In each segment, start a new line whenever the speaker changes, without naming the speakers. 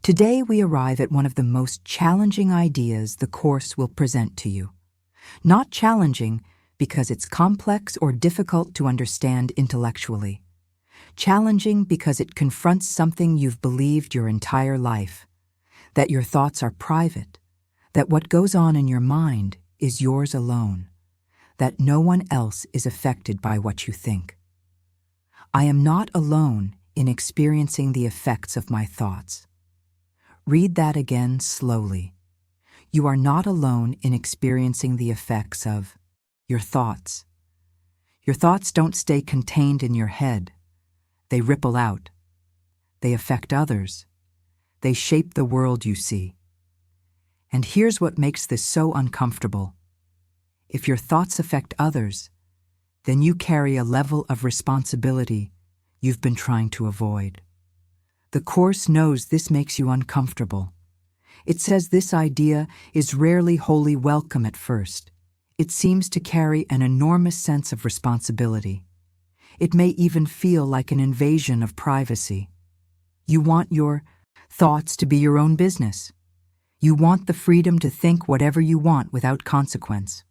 Today we arrive at one of the most challenging ideas the Course will present to you. Not challenging because it's complex or difficult to understand intellectually. Challenging because it confronts something you've believed your entire life, that your thoughts are private, that what goes on in your mind is yours alone, that no one else is affected by what you think. I am not alone in experiencing the effects of my thoughts. Read that again slowly. You are not alone in experiencing the effects of your thoughts. Your thoughts don't stay contained in your head. They ripple out. They affect others. They shape the world you see. And here's what makes this so uncomfortable. If your thoughts affect others, then you carry a level of responsibility you've been trying to avoid. The Course knows this makes you uncomfortable. It says this idea is rarely wholly welcome at first. It seems to carry an enormous sense of responsibility. It may even feel like an invasion of privacy. You want your thoughts to be your own business. You want the freedom to think whatever you want without consequence.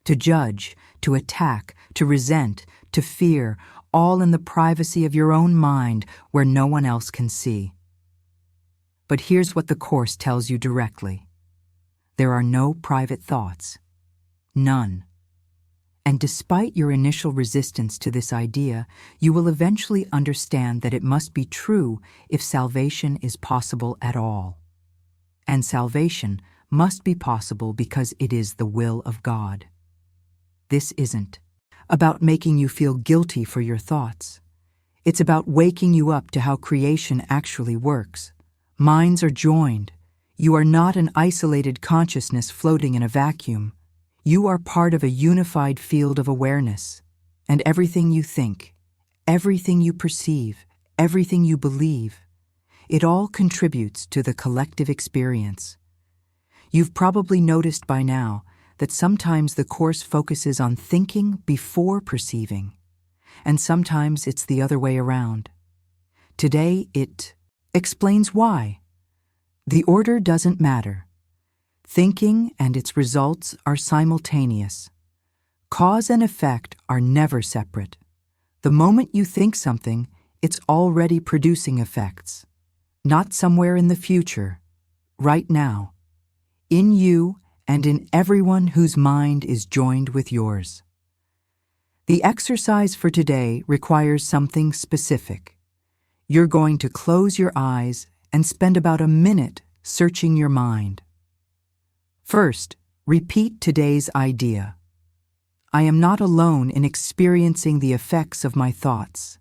To judge, to attack, to resent, to fear, all in the privacy of your own mind where no one else can see. But here's what the Course tells you directly. There are no private thoughts. None. And despite your initial resistance to this idea, you will eventually understand that it must be true if salvation is possible at all. And salvation must be possible because it is the will of God. This isn't about making you feel guilty for your thoughts. It's about waking you up to how creation actually works. Minds are joined. You are not an isolated consciousness floating in a vacuum. You are part of a unified field of awareness. And everything you think, everything you perceive, everything you believe, it all contributes to the collective experience. You've probably noticed by now that sometimes the Course focuses on thinking before perceiving, and sometimes it's the other way around. Today, it explains why. The order doesn't matter. Thinking and its results are simultaneous. Cause and effect are never separate. The moment you think something, it's already producing effects. Not somewhere in the future, right now. In you and in everyone whose mind is joined with yours. The exercise for today requires something specific. You're going to close your eyes and spend about a minute searching your mind. First, repeat today's idea. I am not alone in experiencing the effects of my thoughts.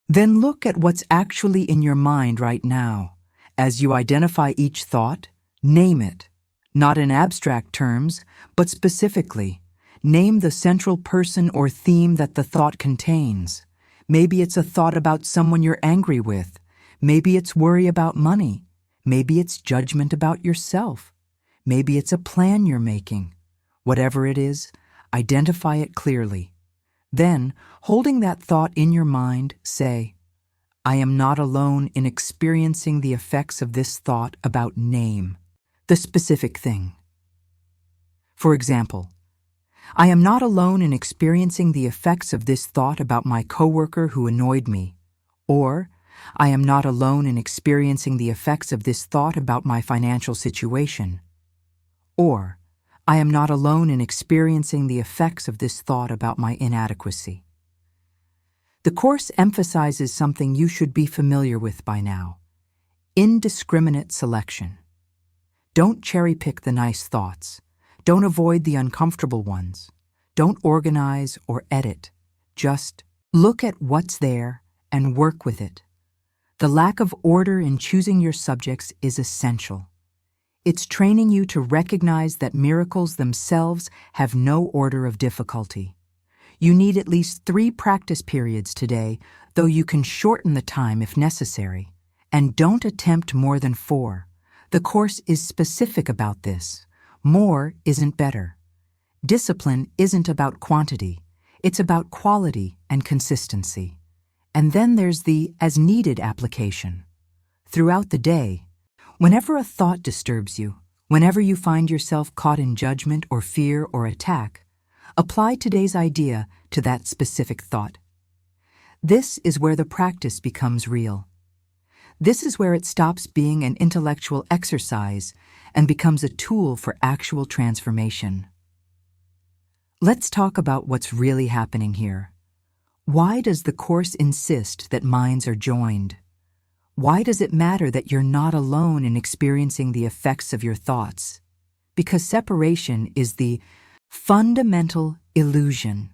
Then look at what's actually in your mind right now. As you identify each thought, name it. Not in abstract terms, but specifically. Name the central person or theme that the thought contains. Maybe it's a thought about someone you're angry with. Maybe it's worry about money. Maybe it's judgment about yourself. Maybe it's a plan you're making. Whatever it is, identify it clearly. Then, holding that thought in your mind, say, I am not alone in experiencing the effects of this thought about name. The specific thing. For example, I am not alone in experiencing the effects of this thought about my coworker who annoyed me. Or, I am not alone in experiencing the effects of this thought about my financial situation. Or, I am not alone in experiencing the effects of this thought about my inadequacy. The Course emphasizes something you should be familiar with by now: indiscriminate selection. Don't cherry-pick the nice thoughts. Don't avoid the uncomfortable ones. Don't organize or edit. Just look at what's there and work with it. The lack of order in choosing your subjects is essential. It's training you to recognize that miracles themselves have no order of difficulty. You need at least 3 practice periods today, though you can shorten the time if necessary. And don't attempt more than 4. The Course is specific about this. More isn't better. Discipline isn't about quantity. It's about quality and consistency. And then there's the as-needed application. Throughout the day, Whenever a thought disturbs you, whenever you find yourself caught in judgment or fear or attack, apply today's idea to that specific thought. This is where the practice becomes real. This is where it stops being an intellectual exercise and becomes a tool for actual transformation. Let's talk about what's really happening here. Why does the Course insist that minds are joined? Why does it matter that you're not alone in experiencing the effects of your thoughts? Because separation is the fundamental illusion.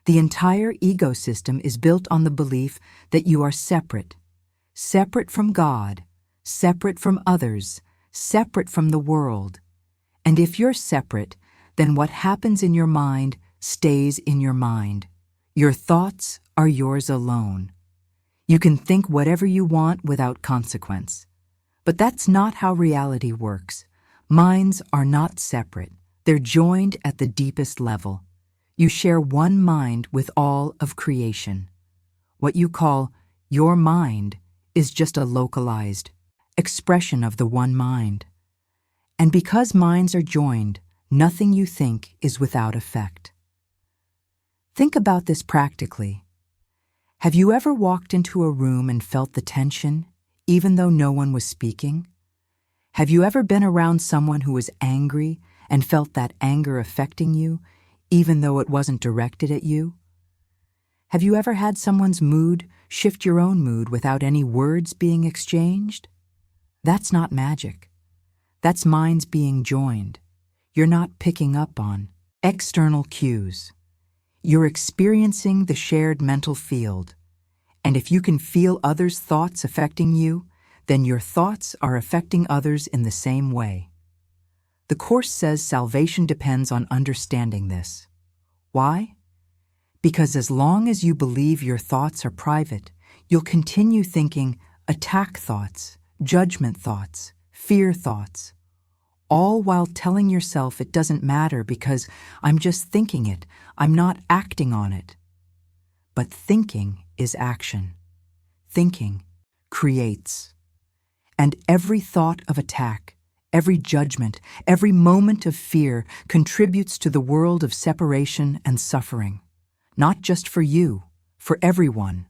The entire ecosystem is built on the belief that you are separate from God, separate from others, separate from the world. And if you're separate, then what happens in your mind stays in your mind. Your thoughts are yours alone. You can think whatever you want without consequence. But that's not how reality works. Minds are not separate. They're joined at the deepest level. You share one mind with all of creation. What you call your mind is just a localized expression of the one mind. And because minds are joined, nothing you think is without effect. Think about this practically. Have you ever walked into a room and felt the tension, even though no one was speaking? Have you ever been around someone who was angry and felt that anger affecting you, even though it wasn't directed at you? Have you ever had someone's mood shift your own mood without any words being exchanged? That's not magic. That's minds being joined. You're not picking up on external cues. You're experiencing the shared mental field. And if you can feel others' thoughts affecting you, then your thoughts are affecting others in the same way. The Course says salvation depends on understanding this. Why? Because as long as you believe your thoughts are private, you'll continue thinking attack thoughts, judgment thoughts, fear thoughts, all while telling yourself it doesn't matter because I'm just thinking it, I'm not acting on it. But thinking is action. Thinking creates. And every thought of attack, every judgment, every moment of fear contributes to the world of separation and suffering. Not just for you, for everyone.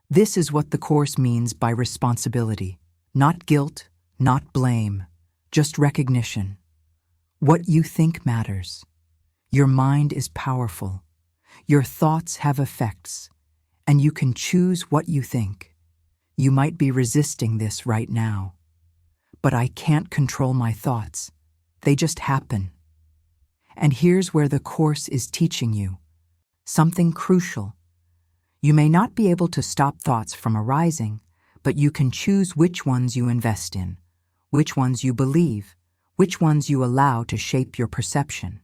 This is what the Course means by responsibility. Not guilt, not blame, just recognition. What you think matters. Your mind is powerful. Your thoughts have effects, and you can choose what you think. You might be resisting this right now. But I can't control my thoughts. They just happen. And here's where the Course is teaching you something crucial. You may not be able to stop thoughts from arising, but you can choose which ones you invest in, which ones you believe, which ones you allow to shape your perception.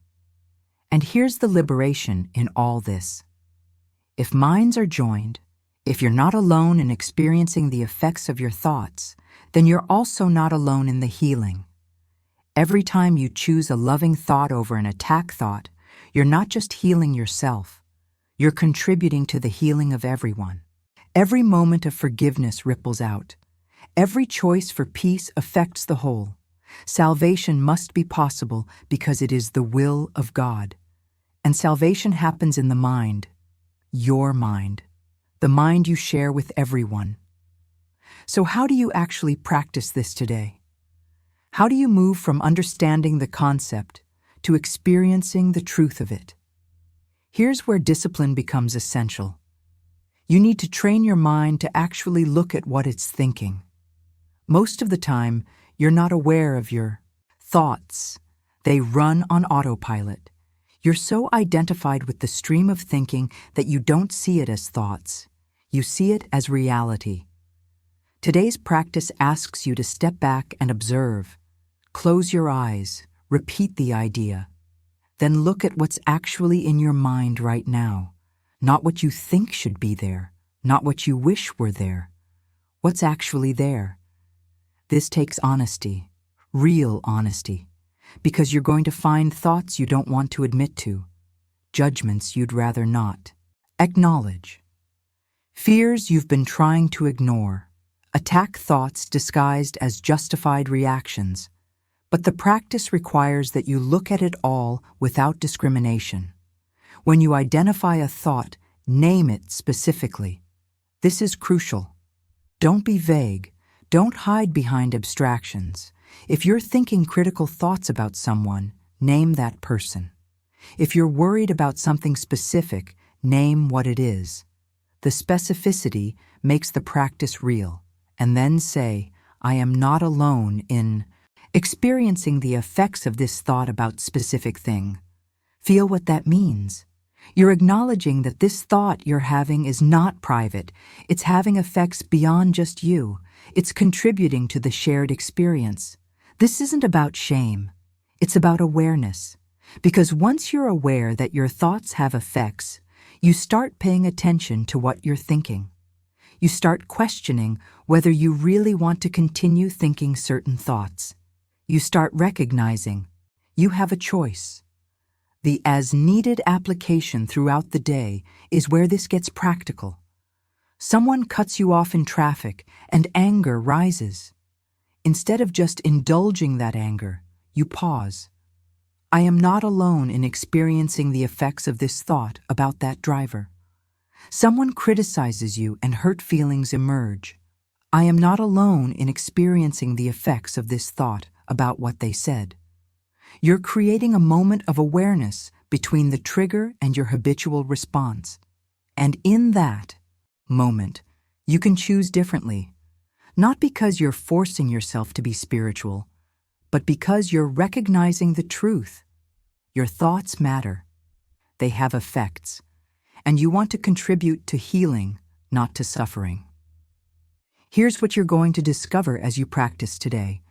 And here's the liberation in all this. If minds are joined, if you're not alone in experiencing the effects of your thoughts, then you're also not alone in the healing. Every time you choose a loving thought over an attack thought, you're not just healing yourself, you're contributing to the healing of everyone. Every moment of forgiveness ripples out. Every choice for peace affects the whole. Salvation must be possible because it is the will of God. And salvation happens in the mind, your mind, the mind you share with everyone. So how do you actually practice this today? How do you move from understanding the concept to experiencing the truth of it? Here's where discipline becomes essential. You need to train your mind to actually look at what it's thinking. Most of the time, you're not aware of your thoughts. They run on autopilot. You're so identified with the stream of thinking that you don't see it as thoughts. You see it as reality. Today's practice asks you to step back and observe. Close your eyes, repeat the idea. Then look at what's actually in your mind right now. Not what you think should be there, not what you wish were there. What's actually there? This takes honesty, real honesty, because you're going to find thoughts you don't want to admit to, judgments you'd rather not acknowledge, fears you've been trying to ignore, attack thoughts disguised as justified reactions, but the practice requires that you look at it all without discrimination. When you identify a thought, name it specifically. This is crucial. Don't be vague. Don't hide behind abstractions. If you're thinking critical thoughts about someone, name that person. If you're worried about something specific, name what it is. The specificity makes the practice real. And then say, I am not alone in experiencing the effects of this thought about specific thing. Feel what that means. You're acknowledging that this thought you're having is not private. It's having effects beyond just you. It's contributing to the shared experience. This isn't about shame. It's about awareness. Because once you're aware that your thoughts have effects, you start paying attention to what you're thinking. You start questioning whether you really want to continue thinking certain thoughts. You start recognizing you have a choice. The as-needed application throughout the day is where this gets practical. Someone cuts you off in traffic and anger rises. Instead of just indulging that anger, you pause. I am not alone in experiencing the effects of this thought about that driver. Someone criticizes you and hurt feelings emerge. I am not alone in experiencing the effects of this thought about what they said. You're creating a moment of awareness between the trigger and your habitual response. And in that moment, you can choose differently. Not because you're forcing yourself to be spiritual, but because you're recognizing the truth. Your thoughts matter. They have effects. And you want to contribute to healing, not to suffering. Here's what you're going to discover as you practice today.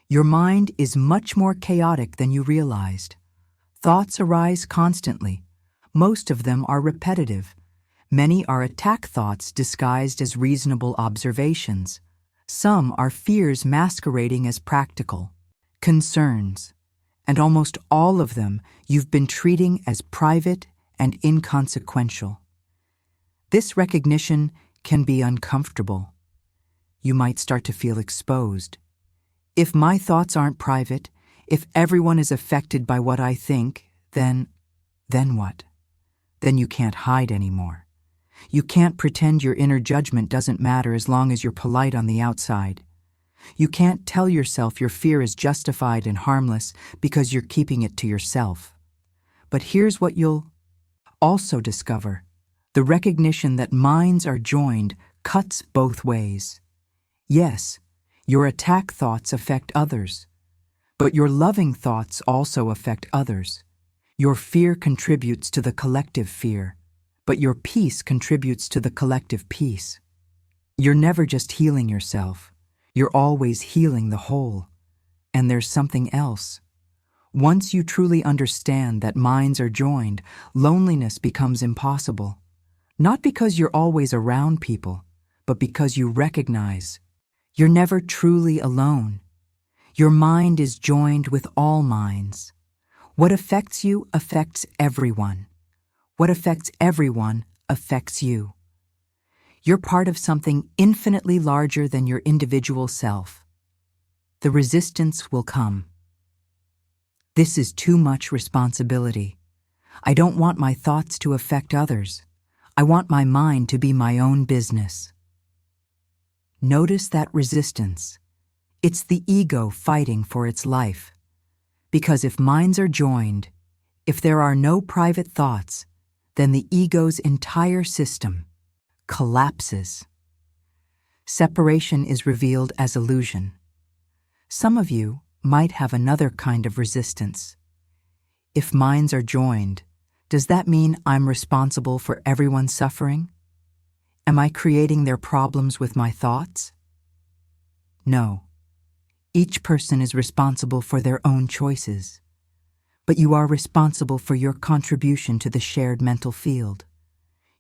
Your mind is much more chaotic than you realized. Thoughts arise constantly. Most of them are repetitive. Many are attack thoughts disguised as reasonable observations. Some are fears masquerading as practical concerns. And almost all of them you've been treating as private and inconsequential. This recognition can be uncomfortable. You might start to feel exposed. If my thoughts aren't private, if everyone is affected by what I think, then what? Then you can't hide anymore. You can't pretend your inner judgment doesn't matter as long as you're polite on the outside. You can't tell yourself your fear is justified and harmless because you're keeping it to yourself. But here's what you'll also discover. The recognition that minds are joined cuts both ways. Yes, your attack thoughts affect others, but your loving thoughts also affect others. Your fear contributes to the collective fear, but your peace contributes to the collective peace. You're never just healing yourself. You're always healing the whole. And there's something else. Once you truly understand that minds are joined, loneliness becomes impossible. Not because you're always around people, but because you recognize you're never truly alone. Your mind is joined with all minds. What affects you affects everyone. What affects everyone affects you. You're part of something infinitely larger than your individual self. The resistance will come. This is too much responsibility. I don't want my thoughts to affect others. I want my mind to be my own business. Notice that resistance. It's the ego fighting for its life. Because if minds are joined, if there are no private thoughts, then the ego's entire system collapses. Separation is revealed as illusion. Some of you might have another kind of resistance. If minds are joined, does that mean I'm responsible for everyone's suffering? Am I creating their problems with my thoughts? No. Each person is responsible for their own choices. But you are responsible for your contribution to the shared mental field.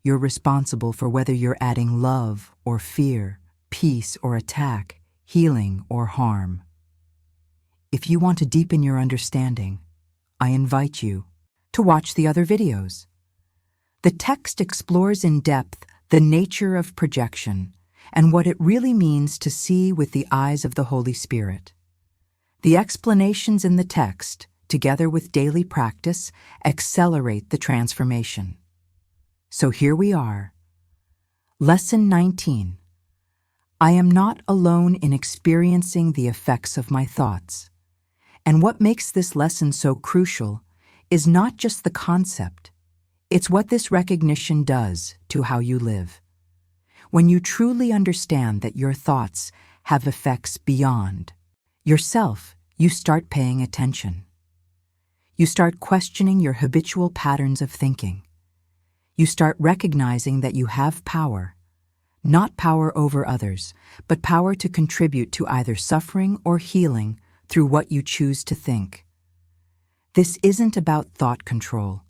You're responsible for whether you're adding love or fear, peace or attack, healing or harm. If you want to deepen your understanding, I invite you to watch the other videos. The text explores in depth the nature of projection and what it really means to see with the eyes of the Holy Spirit. The explanations in the text, together with daily practice, accelerate the transformation. So here we are. Lesson 19. I am not alone in experiencing the effects of my thoughts. And what makes this lesson so crucial is not just the concept, it's what this recognition does to how you live. When you truly understand that your thoughts have effects beyond yourself, you start paying attention. You start questioning your habitual patterns of thinking. You start recognizing that you have power, not power over others, but power to contribute to either suffering or healing through what you choose to think. This isn't about thought control.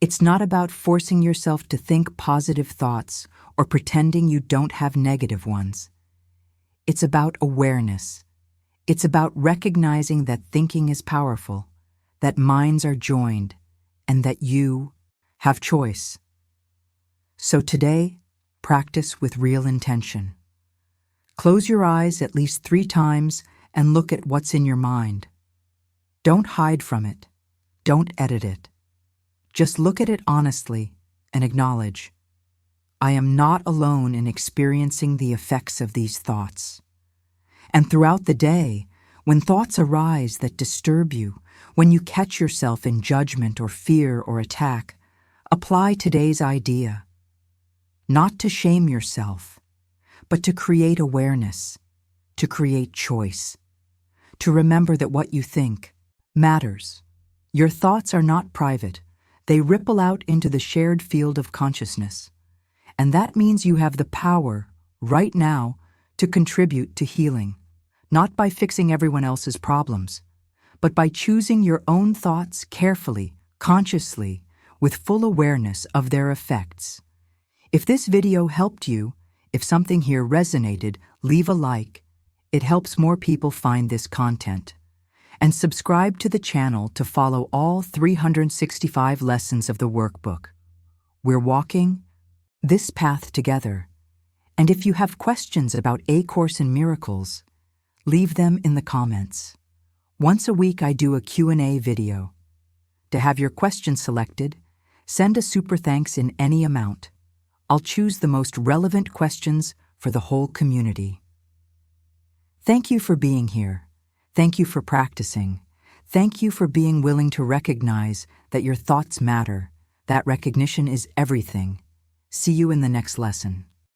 It's not about forcing yourself to think positive thoughts or pretending you don't have negative ones. It's about awareness. It's about recognizing that thinking is powerful, that minds are joined, and that you have choice. So today, practice with real intention. Close your eyes at least 3 times and look at what's in your mind. Don't hide from it. Don't edit it. Just look at it honestly and acknowledge, I am not alone in experiencing the effects of these thoughts. And throughout the day, when thoughts arise that disturb you, when you catch yourself in judgment or fear or attack, apply today's idea. Not to shame yourself, but to create awareness, to create choice, to remember that what you think matters. Your thoughts are not private. They ripple out into the shared field of consciousness. And that means you have the power, right now, to contribute to healing, not by fixing everyone else's problems, but by choosing your own thoughts carefully, consciously, with full awareness of their effects. If this video helped you, if something here resonated, leave a like. It helps more people find this content. And subscribe to the channel to follow all 365 lessons of the workbook. We're walking this path together. And if you have questions about A Course in Miracles, leave them in the comments. Once a week I do a Q&A video. To have your question selected, send a super thanks in any amount. I'll choose the most relevant questions for the whole community. Thank you for being here. Thank you for practicing. Thank you for being willing to recognize that your thoughts matter. That recognition is everything. See you in the next lesson.